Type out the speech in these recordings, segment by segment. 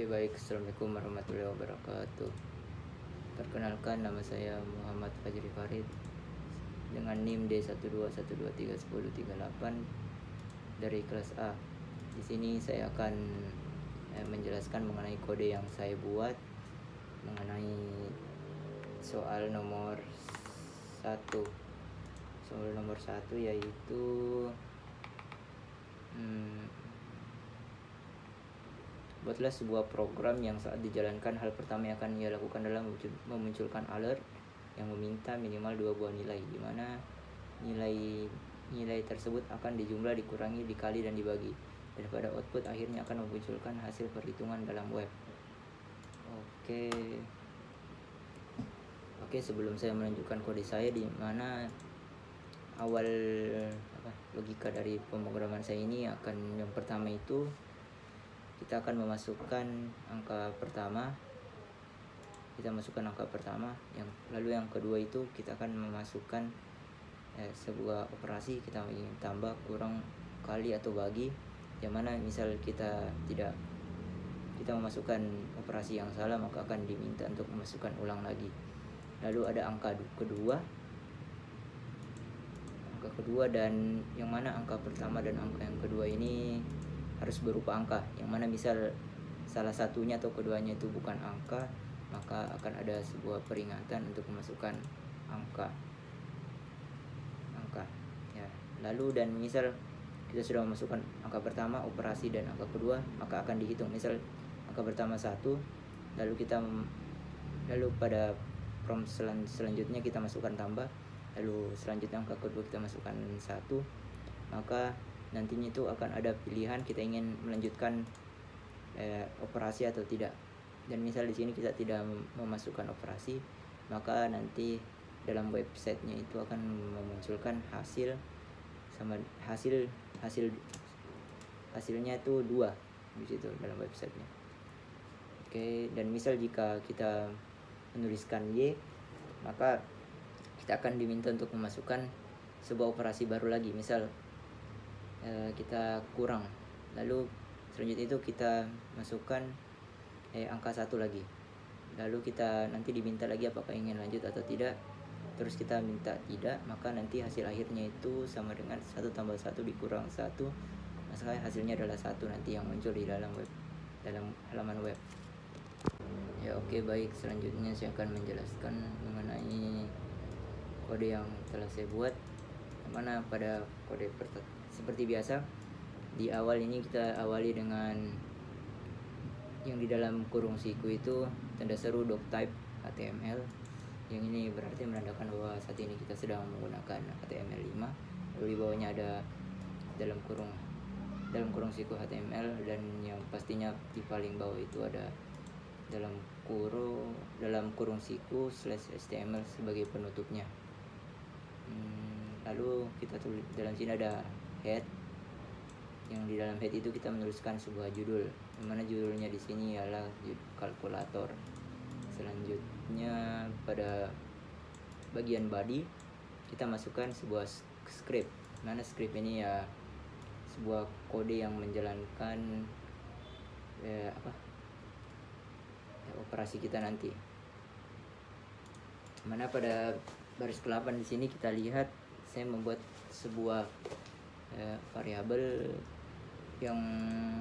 Oke baik, Assalamualaikum warahmatullahi wabarakatuh. Perkenalkan, nama saya Muhammad Fajri Farid dengan NIM D121231038 dari kelas A. Di sini saya akan menjelaskan mengenai kode yang saya buat mengenai soal nomor 1. Soal nomor 1 yaitu buatlah sebuah program yang saat dijalankan hal pertama yang akan ia lakukan adalah memunculkan alert yang meminta minimal 2 buah nilai, di mana nilai tersebut akan dijumlah, dikurangi, dikali, dan dibagi, dan pada output akhirnya akan memunculkan hasil perhitungan dalam web. Oke, sebelum saya menunjukkan kode saya, di mana awal logika dari pemrograman saya ini akan, yang pertama itu kita akan memasukkan angka pertama, lalu yang kedua itu kita akan memasukkan sebuah operasi, kita ingin tambah, kurang, kali, atau bagi, yang mana misal kita memasukkan operasi yang salah, maka akan diminta untuk memasukkan ulang lagi. Lalu ada angka kedua, dan yang mana angka pertama dan angka yang kedua ini harus berupa angka, yang mana misal salah satunya atau keduanya itu bukan angka, maka akan ada sebuah peringatan untuk memasukkan angka ya. Lalu dan misal kita sudah memasukkan angka pertama, operasi, dan angka kedua, maka akan dihitung. Misal angka pertama 1, lalu pada prompt selanjutnya kita masukkan tambah, lalu selanjutnya angka kedua kita masukkan 1, maka nantinya itu akan ada pilihan kita ingin melanjutkan operasi atau tidak. Dan misal di sini kita tidak memasukkan operasi, maka nanti dalam websitenya itu akan memunculkan hasilnya itu 2 di situ dalam websitenya. Oke, dan misal jika kita menuliskan Y, maka kita akan diminta untuk memasukkan sebuah operasi baru lagi. Misal kita kurang, lalu selanjutnya itu kita masukkan angka 1 lagi, lalu kita nanti diminta lagi apakah ingin lanjut atau tidak. Terus kita minta tidak, maka nanti hasil akhirnya itu sama dengan 1 tambah 1 dikurang 1, maka hasilnya adalah 1 nanti yang muncul di dalam halaman web ya. Oke baik, selanjutnya saya akan menjelaskan mengenai kode yang telah saya buat, mana pada kode seperti biasa di awal ini kita awali dengan yang di dalam kurung siku itu tanda seru doctype HTML, yang ini berarti menandakan bahwa saat ini kita sedang menggunakan HTML5. Lalu di bawahnya ada dalam kurung siku HTML, dan yang pastinya di paling bawah itu ada dalam kurung siku /HTML sebagai penutupnya. Lalu kita tulis dalam sini ada head, yang di dalam head itu kita menuliskan sebuah judul, yang mana judulnya di sini adalah kalkulator. Selanjutnya pada bagian body kita masukkan sebuah script, mana script ini ya sebuah kode yang menjalankan operasi kita nanti. Mana pada baris ke-8 di sini kita lihat saya membuat sebuah variabel yang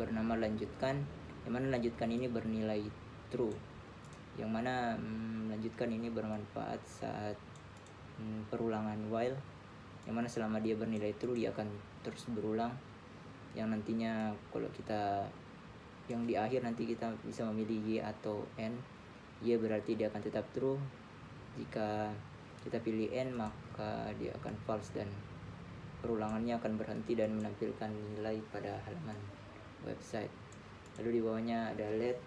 bernama lanjutkan, yang mana lanjutkan ini bernilai true, yang mana lanjutkan ini bermanfaat saat perulangan while, yang mana selama dia bernilai true dia akan terus berulang, yang nantinya kalau kita yang di akhir nanti kita bisa memilih Y atau N. Y berarti dia akan tetap true, jika kita pilih N maka dia akan false dan perulangannya akan berhenti dan menampilkan nilai pada halaman website. Lalu di bawahnya ada let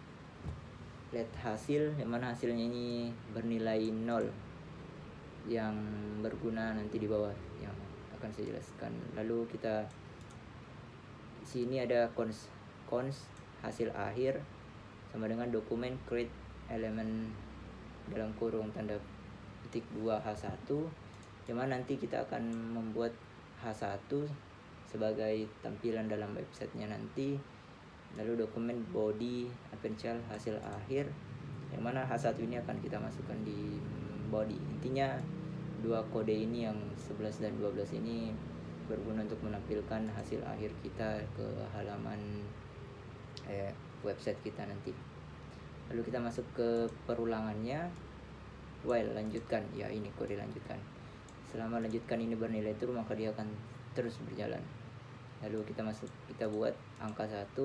hasil, yang mana hasilnya ini bernilai 0, yang berguna nanti di bawah yang akan saya jelaskan. Lalu kita di sini ada cons hasil akhir sama dengan dokumen create element dalam kurung tanda petik 2H1, yang mana nanti kita akan membuat H1 sebagai tampilan dalam websitenya nanti, lalu dokumen body append hasil akhir, yang mana H1 ini akan kita masukkan di body. Intinya dua kode ini yang 11 dan 12 ini berguna untuk menampilkan hasil akhir kita ke halaman website kita nanti. Lalu kita masuk ke perulangannya, while lanjutkan, ya ini kode lanjutkan. Selama lanjutkan ini bernilai true maka dia akan terus berjalan. Lalu kita buat angka 1,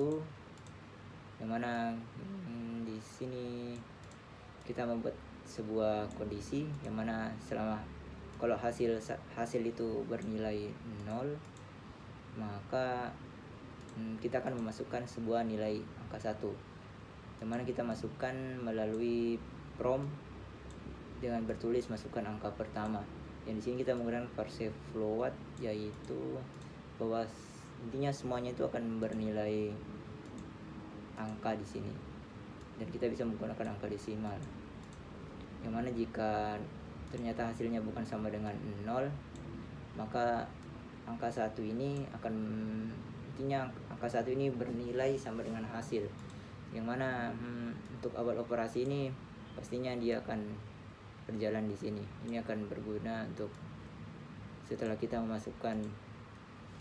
yang mana di sini kita membuat sebuah kondisi yang mana kalau hasil itu bernilai 0, maka kita akan memasukkan sebuah nilai angka 1, yang mana kita masukkan melalui prompt dengan bertulis masukkan angka pertama. Yang di sini kita menggunakan parse float, yaitu bahwa intinya semuanya itu akan bernilai angka di sini, dan kita bisa menggunakan angka desimal. Yang mana jika ternyata hasilnya bukan sama dengan 0, maka angka 1 ini akan intinya angka 1 ini bernilai sama dengan hasil. Yang mana untuk awal operasi ini pastinya dia akan berjalan di sini. Ini akan berguna untuk setelah kita memasukkan,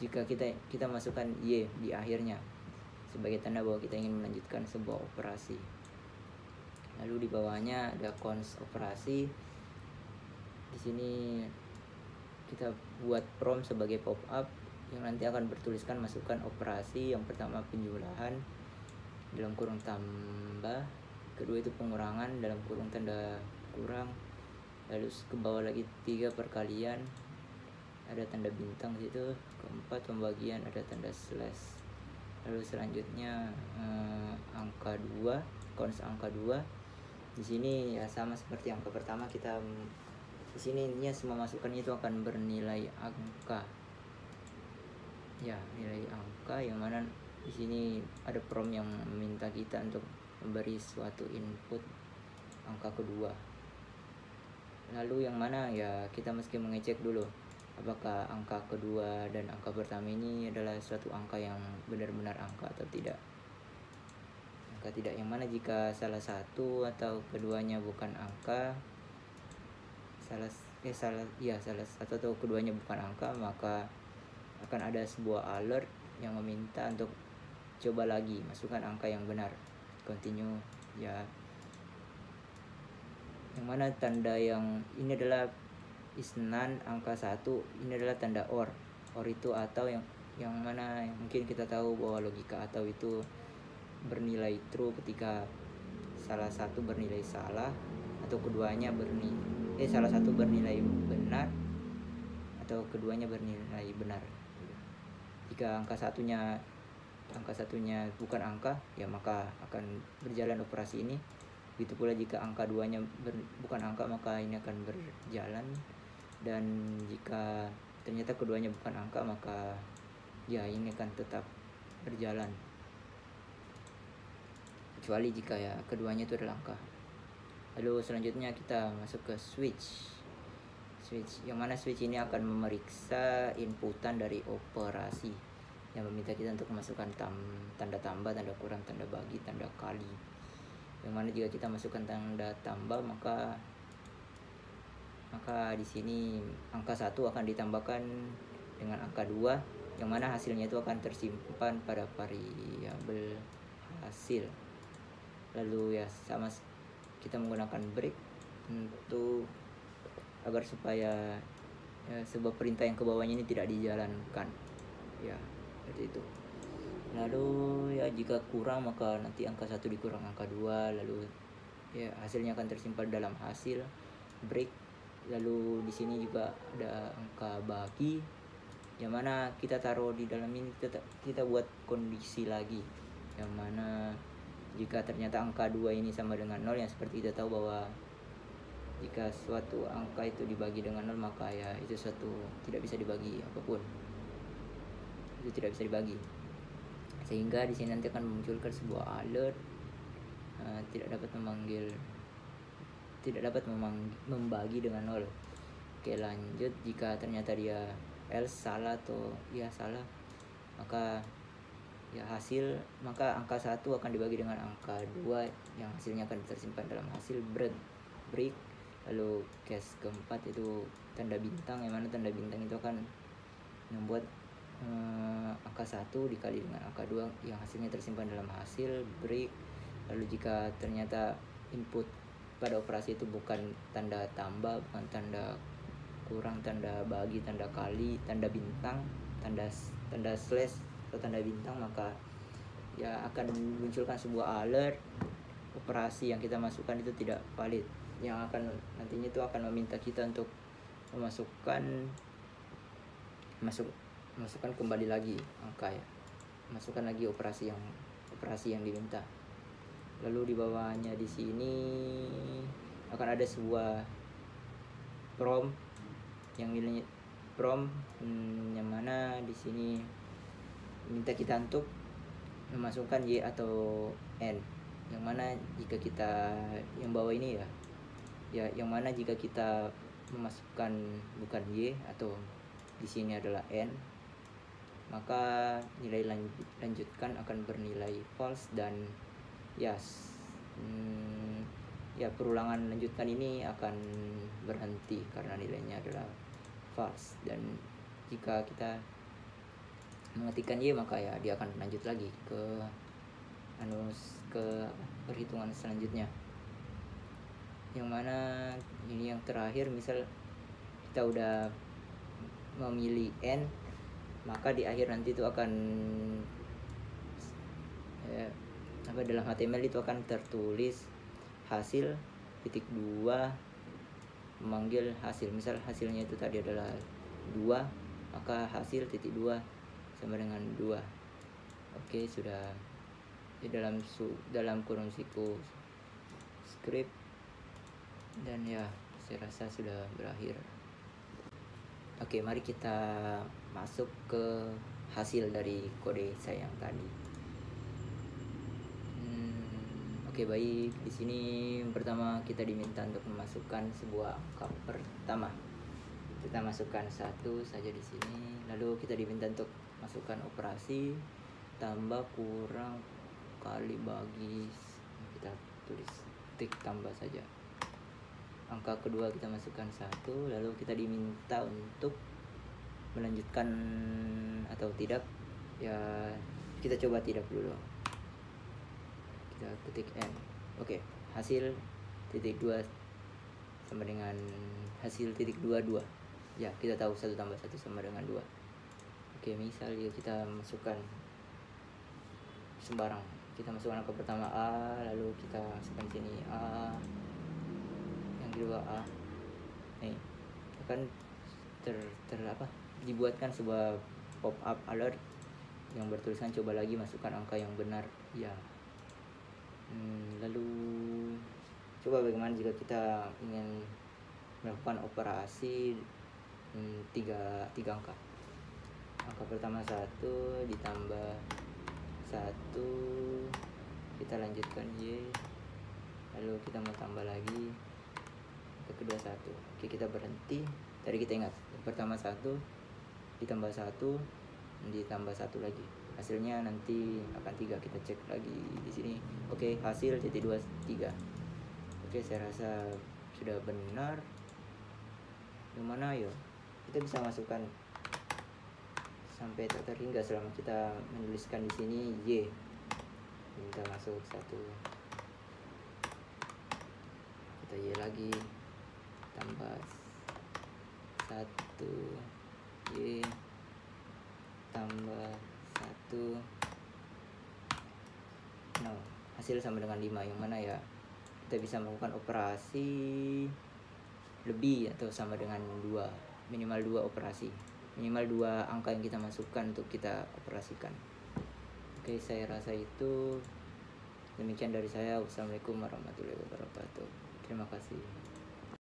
jika kita masukkan Y di akhirnya sebagai tanda bahwa kita ingin melanjutkan sebuah operasi. Lalu di bawahnya ada cons operasi. Di sini kita buat prompt sebagai pop up yang nanti akan bertuliskan masukkan operasi. Yang pertama penjumlahan dalam kurung tambah, kedua itu pengurangan dalam kurung tanda kurang, lalu ke bawah lagi 3 perkalian, ada tanda bintang situ, keempat pembagian ada tanda slash. Lalu selanjutnya angka 2, cons angka 2. Di sini ya sama seperti angka pertama, kita di sini intinya semua masukannya itu akan bernilai angka. Ya, nilai angka, yang mana di sini ada prompt yang meminta kita untuk memberi suatu input angka kedua. Lalu yang mana ya kita mesti mengecek dulu apakah angka kedua dan angka pertama ini adalah suatu angka yang benar-benar angka atau tidak. Angka tidak, yang mana jika salah satu atau keduanya bukan angka, salah satu atau keduanya bukan angka, maka akan ada sebuah alert yang meminta untuk coba lagi masukkan angka yang benar, continue ya. Yang mana tanda yang ini adalah is none angka 1, ini adalah tanda or itu atau yang mana mungkin kita tahu bahwa logika atau itu bernilai true ketika salah satu bernilai salah atau keduanya salah satu bernilai benar atau keduanya bernilai benar. Jika angka satunya bukan angka, ya maka akan berjalan operasi ini. Begitu pula jika angka 2-nya bukan angka, maka ini akan berjalan. Dan jika ternyata keduanya bukan angka, maka ya ini akan tetap berjalan, kecuali jika ya keduanya itu adalah angka. Lalu selanjutnya kita masuk ke switch, yang mana switch ini akan memeriksa inputan dari operasi yang meminta kita untuk memasukkan tanda tambah, tanda kurang, tanda bagi, tanda kali. Yang mana jika kita masukkan tanda tambah, maka di sini angka 1 akan ditambahkan dengan angka 2, yang mana hasilnya itu akan tersimpan pada variabel hasil. Lalu ya sama kita menggunakan break untuk agar supaya sebuah perintah yang ke bawahnya ini tidak dijalankan, ya seperti itu. Lalu ya jika kurang, maka nanti angka 1 dikurang angka 2, lalu ya hasilnya akan tersimpan dalam hasil break. Lalu di sini juga ada angka bagi, yang mana kita taruh di dalam ini, kita buat kondisi lagi, yang mana jika ternyata angka 2 ini sama dengan 0, yang seperti kita tahu bahwa jika suatu angka itu dibagi dengan 0, maka ya itu tidak bisa dibagi apapun, itu tidak bisa dibagi. Sehingga di sini nanti akan memunculkan sebuah alert tidak dapat membagi dengan 0. Oke, lanjut. Jika ternyata dia else salah atau ya salah, maka ya hasil, maka angka 1 akan dibagi dengan angka 2 yang hasilnya akan tersimpan dalam hasil break. Lalu case keempat itu tanda bintang, yang mana tanda bintang itu akan membuat angka 1 dikali dengan angka 2 yang hasilnya tersimpan dalam hasil break. Lalu jika ternyata input pada operasi itu bukan tanda tambah, bukan tanda kurang, tanda bagi, tanda kali, tanda bintang, tanda slash atau tanda bintang, maka ya akan munculkan sebuah alert operasi yang kita masukkan itu tidak valid, yang akan nantinya itu akan meminta kita untuk masukkan kembali lagi angka, ya, masukkan lagi operasi yang diminta. Lalu di bawahnya di sini akan ada sebuah prompt yang nilainya yang mana di sini minta kita untuk memasukkan Y atau N, yang mana jika kita yang bawah ini ya yang mana jika kita memasukkan bukan Y atau di sini adalah N, maka nilai lanjutkan akan bernilai false, dan ya perulangan lanjutkan ini akan berhenti karena nilainya adalah false. Dan jika kita mengetikkan Y, maka ya dia akan lanjut lagi ke perhitungan selanjutnya, yang mana ini yang terakhir. Misal kita udah memilih N, maka di akhir nanti itu akan dalam HTML itu akan tertulis hasil titik 2 memanggil hasil. Misal hasilnya itu tadi adalah 2, maka hasil titik 2 sama dengan 2. Oke, sudah di dalam kurung siku script, dan ya saya rasa sudah berakhir. Oke, mari kita masuk ke hasil dari kode saya yang tadi. Oke, baik. Di sini pertama kita diminta untuk memasukkan sebuah angka pertama. Kita masukkan 1 saja di sini. Lalu kita diminta untuk masukkan operasi tambah, kurang, kali, bagi. Kita tulis tik tambah saja. Angka kedua kita masukkan 1, lalu kita diminta untuk melanjutkan atau tidak. Ya, kita coba tidak dulu. Kita ketik N. Oke, hasil titik 2 sama dengan hasil titik 22. Ya, kita tahu 1 tambah 1 sama dengan 2. Oke, misalnya kita masukkan sembarang. Kita masukkan angka pertama A, lalu kita masukkan sini A, yang kedua A. Nih, akan dibuatkan sebuah pop up alert yang bertuliskan coba lagi masukkan angka yang benar. Ya. Lalu coba bagaimana jika kita ingin melakukan operasi 3 angka. Angka pertama 1 ditambah 1, kita lanjutkan Y, lalu kita mau tambah lagi angka kedua 1. Oke, kita berhenti. Tadi kita ingat yang pertama 1 ditambah 1 ditambah 1 lagi, hasilnya nanti akan 3. Kita cek lagi di sini. Oke, hasil titik 2 3. Oke, saya rasa sudah benar. Yang mana ya kita bisa masukkan sampai terhingga selama kita menuliskan di sini Y. Kita masuk 1, kita Y lagi, tambah 1 Y, tambah 1. No, hasil sama dengan 5, yang mana ya kita bisa melakukan operasi lebih atau sama dengan 2, minimal 2 operasi, minimal 2 angka yang kita masukkan untuk kita operasikan. Oke, saya rasa itu demikian dari saya. Wassalamualaikum warahmatullahi wabarakatuh. Terima kasih.